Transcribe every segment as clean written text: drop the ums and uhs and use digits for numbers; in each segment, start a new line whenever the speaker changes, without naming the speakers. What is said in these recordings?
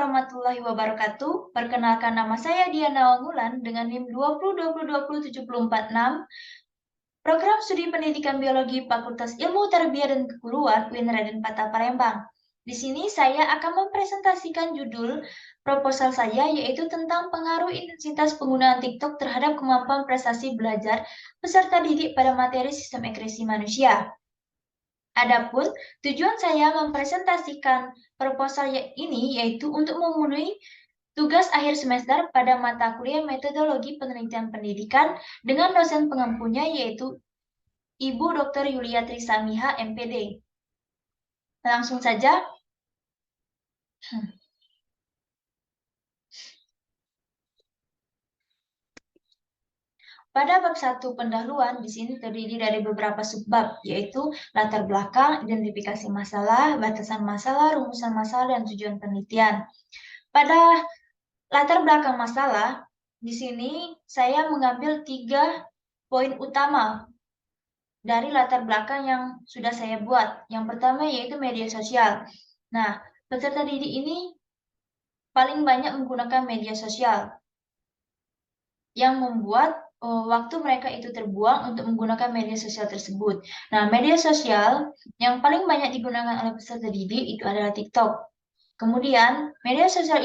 warahmatullahi wabarakatuh. Perkenalkan, nama saya Diana Wangulan dengan NIM 2020207446. Program Studi Pendidikan Biologi Fakultas Ilmu Tarbiyah dan Keguruan UIN Raden Patah Palembang. Di sini saya akan mempresentasikan judul proposal saya, yaitu tentang pengaruh intensitas penggunaan TikTok terhadap kemampuan prestasi belajar peserta didik pada materi sistem ekspresi manusia. Adapun tujuan saya mempresentasikan proposal ini yaitu untuk memenuhi tugas akhir semester pada mata kuliah metodologi penelitian pendidikan dengan dosen pengampunya yaitu Ibu Dr. Yulia Trisamiha, MPD. Langsung saja. Pada bab 1 pendahuluan, di sini terdiri dari beberapa subbab, yaitu latar belakang, identifikasi masalah, batasan masalah, rumusan masalah, dan tujuan penelitian. Pada latar belakang masalah, di sini saya mengambil 3 poin utama dari latar belakang yang sudah saya buat. Yang pertama yaitu media sosial. Nah, peserta didik ini paling banyak menggunakan media sosial yang membuat waktu mereka itu terbuang untuk menggunakan media sosial tersebut. Nah, media sosial yang paling banyak digunakan oleh peserta didik itu adalah TikTok. Kemudian, media sosial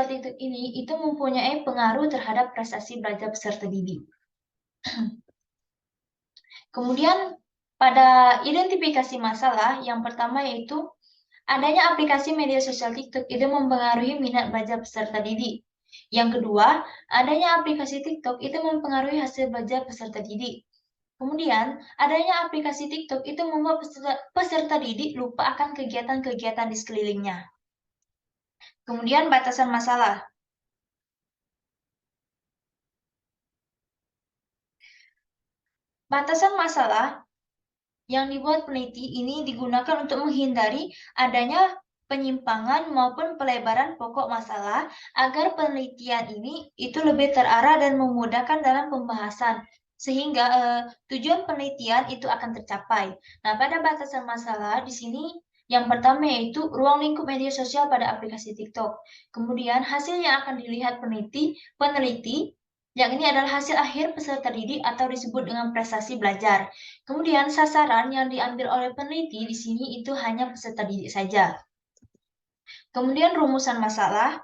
TikTok ini itu mempunyai pengaruh terhadap prestasi belajar peserta didik. Kemudian, pada identifikasi masalah, yang pertama yaitu adanya aplikasi media sosial TikTok itu mempengaruhi minat belajar peserta didik. Yang kedua, adanya aplikasi TikTok itu mempengaruhi hasil belajar peserta didik. Kemudian, adanya aplikasi TikTok itu membuat peserta didik lupa akan kegiatan-kegiatan di sekelilingnya. Kemudian, batasan masalah. Batasan masalah yang dibuat peneliti ini digunakan untuk menghindari adanya penyimpangan maupun pelebaran pokok masalah agar penelitian ini itu lebih terarah dan memudahkan dalam pembahasan sehingga tujuan penelitian itu akan tercapai. Nah, pada batasan masalah di sini yang pertama yaitu ruang lingkup media sosial pada aplikasi TikTok. Kemudian hasil yang akan dilihat peneliti yang ini adalah hasil akhir peserta didik atau disebut dengan prestasi belajar. Kemudian sasaran yang diambil oleh peneliti di sini itu hanya peserta didik saja. Kemudian rumusan masalah.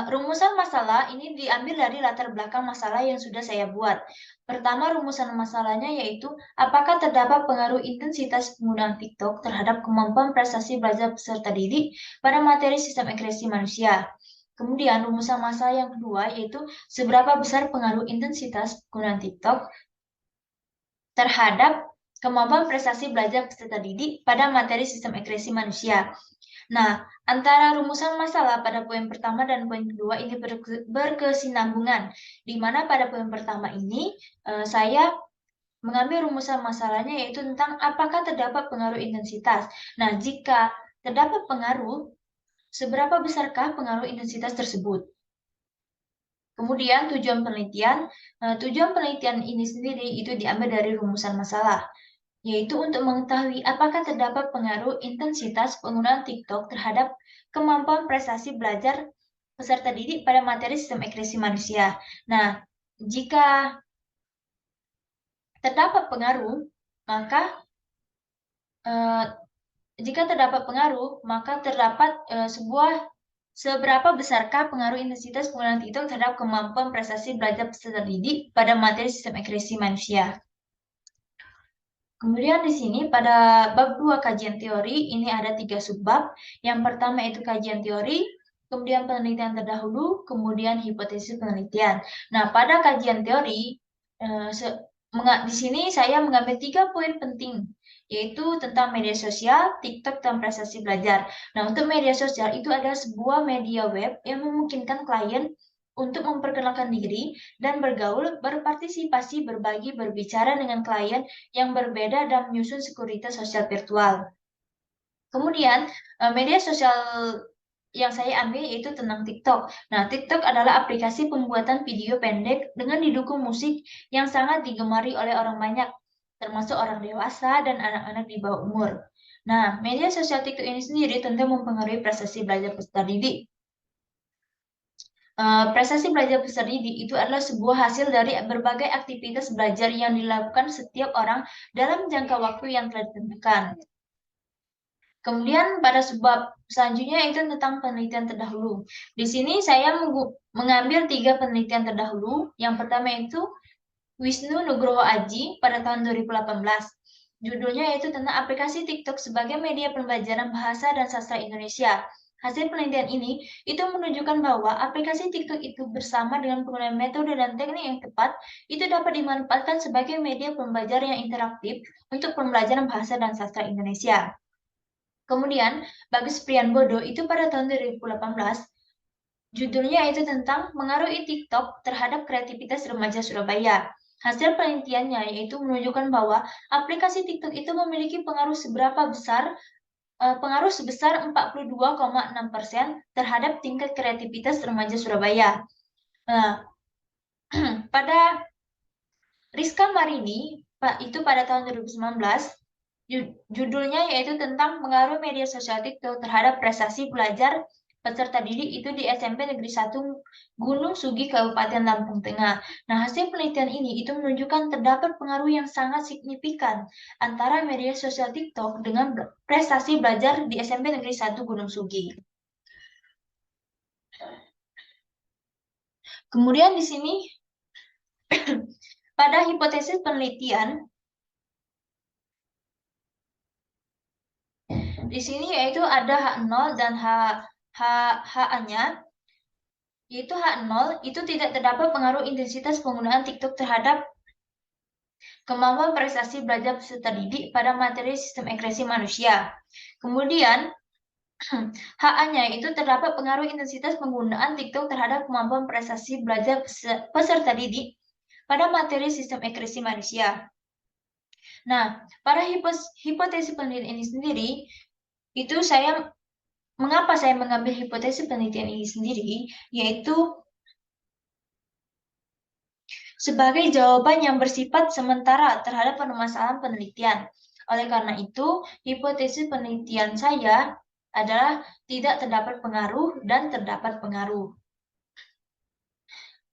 Rumusan masalah ini diambil dari latar belakang masalah yang sudah saya buat. Pertama, rumusan masalahnya yaitu apakah terdapat pengaruh intensitas penggunaan TikTok terhadap kemampuan prestasi belajar peserta didik pada materi sistem ekspresi manusia. Kemudian rumusan masalah yang kedua yaitu seberapa besar pengaruh intensitas penggunaan TikTok terhadap kemampuan prestasi belajar peserta didik pada materi sistem ekspresi manusia. Nah, antara rumusan masalah pada poin pertama dan poin kedua ini berkesinambungan, di mana pada poin pertama ini saya mengambil rumusan masalahnya yaitu tentang apakah terdapat pengaruh intensitas. Nah, jika terdapat pengaruh, seberapa besarkah pengaruh intensitas tersebut? Kemudian tujuan penelitian ini sendiri itu diambil dari rumusan masalah, yaitu untuk mengetahui apakah terdapat pengaruh intensitas penggunaan TikTok terhadap kemampuan prestasi belajar peserta didik pada materi sistem ekspresi manusia. Nah, jika terdapat pengaruh, maka seberapa besarkah pengaruh intensitas penggunaan TikTok terhadap kemampuan prestasi belajar peserta didik pada materi sistem ekspresi manusia. Kemudian di sini pada bab 2 kajian teori ini ada 3 subbab. Yang pertama itu kajian teori, kemudian penelitian terdahulu, kemudian hipotesis penelitian. Nah, pada kajian teori di sini saya mengambil 3 poin penting, yaitu tentang media sosial, TikTok, dan prestasi belajar. Nah, untuk media sosial itu adalah sebuah media web yang memungkinkan klien untuk memperkenalkan diri dan bergaul, berpartisipasi, berbagi, berbicara dengan klien yang berbeda dan menyusun sekuritas sosial virtual. Kemudian, media sosial yang saya ambil yaitu tentang TikTok. Nah, TikTok adalah aplikasi pembuatan video pendek dengan didukung musik yang sangat digemari oleh orang banyak, termasuk orang dewasa dan anak-anak di bawah umur. Nah, media sosial TikTok ini sendiri tentu mempengaruhi prestasi belajar peserta didik. Prestasi belajar peserta didik itu adalah sebuah hasil dari berbagai aktivitas belajar yang dilakukan setiap orang dalam jangka waktu yang telah ditentukan. Kemudian pada sebab selanjutnya itu tentang penelitian terdahulu. Di sini saya mengambil 3 penelitian terdahulu. Yang pertama itu Wisnu Nugroho Aji pada tahun 2018. Judulnya yaitu tentang aplikasi TikTok sebagai media pembelajaran bahasa dan sastra Indonesia. Hasil penelitian ini itu menunjukkan bahwa aplikasi TikTok itu bersama dengan penggunaan metode dan teknik yang tepat itu dapat dimanfaatkan sebagai media pembelajaran yang interaktif untuk pembelajaran bahasa dan sastra Indonesia. Kemudian, Bagus Priambodo itu pada tahun 2018, judulnya itu tentang mengaruh TikTok terhadap kreativitas remaja Surabaya. Hasil penelitiannya yaitu menunjukkan bahwa aplikasi TikTok itu memiliki pengaruh sebesar 42,6% terhadap tingkat kreativitas remaja Surabaya. Nah, pada Rizka Marini, itu pada tahun 2019, judulnya yaitu tentang pengaruh media sosial TikTok terhadap prestasi belajar peserta didik itu di SMP Negeri 1 Gunung Sugi, Kabupaten Lampung Tengah. Nah, hasil penelitian ini itu menunjukkan terdapat pengaruh yang sangat signifikan antara media sosial TikTok dengan prestasi belajar di SMP Negeri 1 Gunung Sugi. Kemudian di sini pada hipotesis penelitian di sini yaitu ada H0 dan HA-nya, yaitu H0 itu tidak terdapat pengaruh intensitas penggunaan TikTok terhadap kemampuan prestasi belajar peserta didik pada materi sistem ekspresi manusia. Kemudian HA-nya itu terdapat pengaruh intensitas penggunaan TikTok terhadap kemampuan prestasi belajar peserta didik pada materi sistem ekspresi manusia. Nah, pada hipotesis penelitian ini sendiri, itu mengapa saya mengambil hipotesis penelitian ini sendiri, yaitu sebagai jawaban yang bersifat sementara terhadap permasalahan penelitian. Oleh karena itu, hipotesis penelitian saya adalah tidak terdapat pengaruh dan terdapat pengaruh.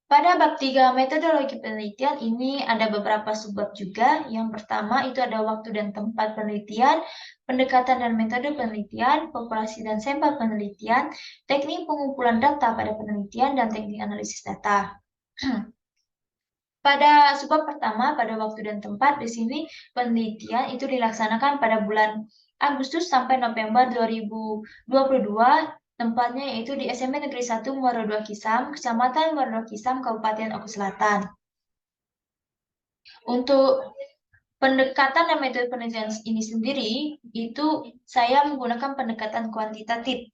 Pada bab 3 metodologi penelitian ini ada beberapa subbab juga. Yang pertama itu ada waktu dan tempat penelitian, pendekatan dan metode penelitian, populasi dan sampel penelitian, teknik pengumpulan data pada penelitian, dan teknik analisis data. Pada subbab pertama, pada waktu dan tempat, di sini penelitian itu dilaksanakan pada bulan Agustus sampai November 2022. Tempatnya yaitu di SMP Negeri 1 Muara II Kisam, Kecamatan Muara II Kisam, Kabupaten Oku Selatan. Untuk pendekatan dan metode penelitian ini sendiri, itu saya menggunakan pendekatan kuantitatif.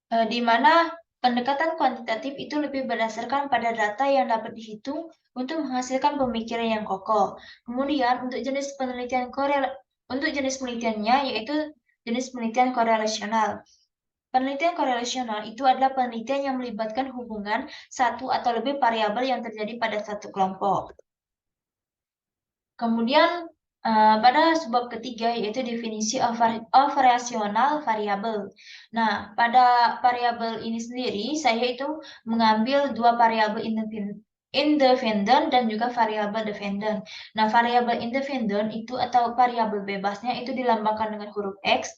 Di mana pendekatan kuantitatif itu lebih berdasarkan pada data yang dapat dihitung untuk menghasilkan pemikiran yang kokoh. Kemudian untuk jenis penelitiannya yaitu jenis penelitian korelasional. Penelitian korelasional itu adalah penelitian yang melibatkan hubungan satu atau lebih variabel yang terjadi pada satu kelompok. Kemudian pada sebab ketiga yaitu definisi operasional variabel. Nah, pada variabel ini sendiri saya itu mengambil dua variabel independen dan juga variabel dependent. Nah, variabel independen itu atau variabel bebasnya itu dilambangkan dengan huruf X.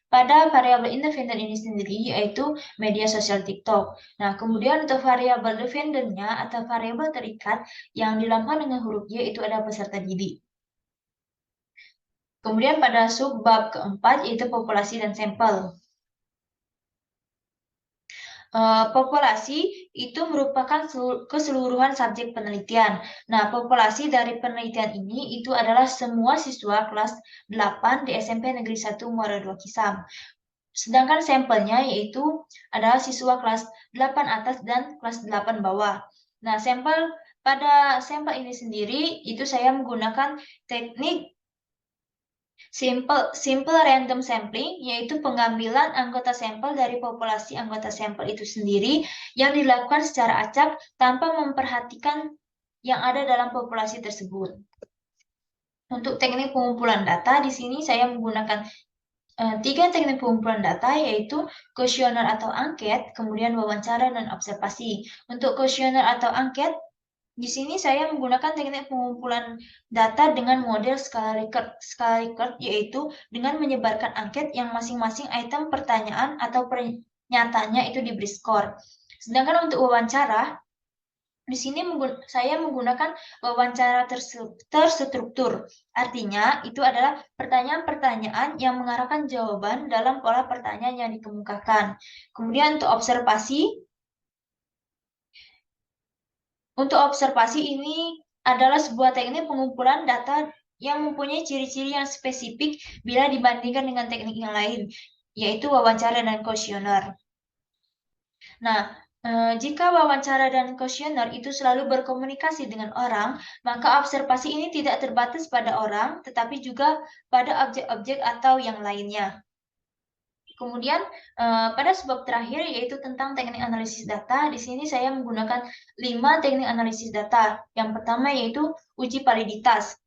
Pada variabel independen ini sendiri yaitu media sosial TikTok. Nah, kemudian untuk variabel dependentnya atau variabel terikat yang dilambangkan dengan huruf Y itu ada peserta didik. Kemudian pada subbab keempat yaitu populasi dan sampel. Populasi itu merupakan keseluruhan subjek penelitian. Nah, populasi dari penelitian ini itu adalah semua siswa kelas 8 di SMP Negeri 1 Muara II Kisam. Sedangkan sampelnya yaitu adalah siswa kelas 8 atas dan kelas 8 bawah. Nah, pada sampel ini sendiri itu saya menggunakan teknik simple random sampling, yaitu pengambilan anggota sampel dari populasi anggota sampel itu sendiri yang dilakukan secara acak tanpa memperhatikan yang ada dalam populasi tersebut. Untuk teknik pengumpulan data, di sini saya menggunakan 3 teknik pengumpulan data, yaitu kuesioner atau angket, kemudian wawancara dan observasi. Untuk kuesioner atau angket, di sini saya menggunakan teknik pengumpulan data dengan model skala Likert, yaitu dengan menyebarkan angket yang masing-masing item pertanyaan atau pernyataannya itu diberi skor. Sedangkan untuk wawancara, di sini saya menggunakan wawancara terstruktur. Artinya, itu adalah pertanyaan-pertanyaan yang mengarahkan jawaban dalam pola pertanyaan yang dikemukakan. Kemudian untuk observasi ini adalah sebuah teknik pengumpulan data yang mempunyai ciri-ciri yang spesifik bila dibandingkan dengan teknik yang lain, yaitu wawancara dan kuesioner. Nah, jika wawancara dan kuesioner itu selalu berkomunikasi dengan orang, maka observasi ini tidak terbatas pada orang, tetapi juga pada objek-objek atau yang lainnya. Kemudian pada sebab terakhir, yaitu tentang teknik analisis data, di sini saya menggunakan 5 teknik analisis data. Yang pertama yaitu uji validitas.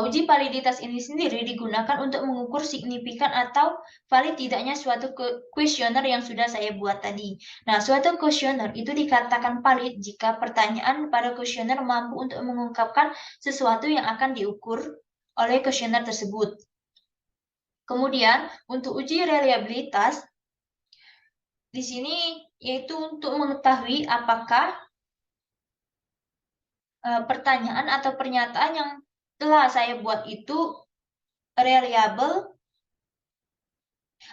Uji validitas ini sendiri digunakan untuk mengukur signifikan atau valid tidaknya suatu kuesioner yang sudah saya buat tadi. Nah, suatu kuesioner itu dikatakan valid jika pertanyaan pada kuesioner mampu untuk mengungkapkan sesuatu yang akan diukur oleh kuesioner tersebut. Kemudian, untuk uji reliabilitas, di sini yaitu untuk mengetahui apakah pertanyaan atau pernyataan yang telah saya buat itu reliable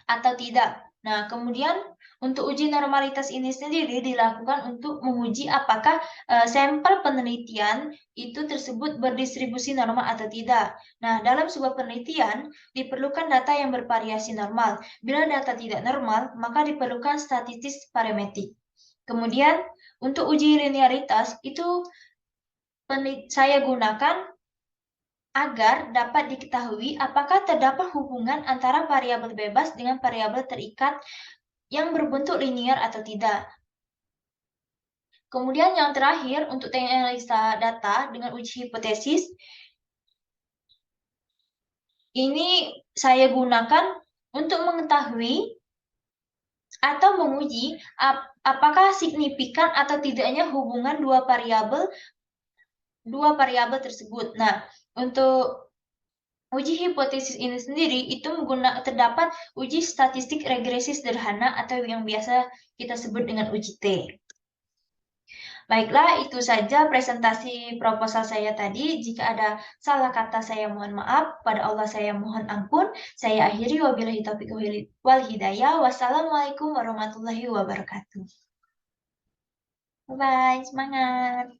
atau tidak. Nah, kemudian untuk uji normalitas ini sendiri dilakukan untuk menguji apakah sampel penelitian itu tersebut berdistribusi normal atau tidak. Nah, dalam sebuah penelitian diperlukan data yang bervariasi normal. Bila data tidak normal, maka diperlukan statistik parametrik. Kemudian untuk uji linearitas itu saya gunakan agar dapat diketahui apakah terdapat hubungan antara variabel bebas dengan variabel terikat yang berbentuk linear atau tidak. Kemudian yang terakhir, untuk teknik analisa data dengan uji hipotesis, ini saya gunakan untuk mengetahui atau menguji apakah signifikan atau tidaknya hubungan dua variabel tersebut. Nah, untuk uji hipotesis ini sendiri itu terdapat uji statistik regresi sederhana atau yang biasa kita sebut dengan uji T. Baiklah, itu saja presentasi proposal saya tadi. Jika ada salah kata, saya mohon maaf. Pada Allah saya mohon ampun. Saya akhiri, wabillahi taufiq wal hidayah. Wassalamualaikum warahmatullahi wabarakatuh. Bye-bye, semangat.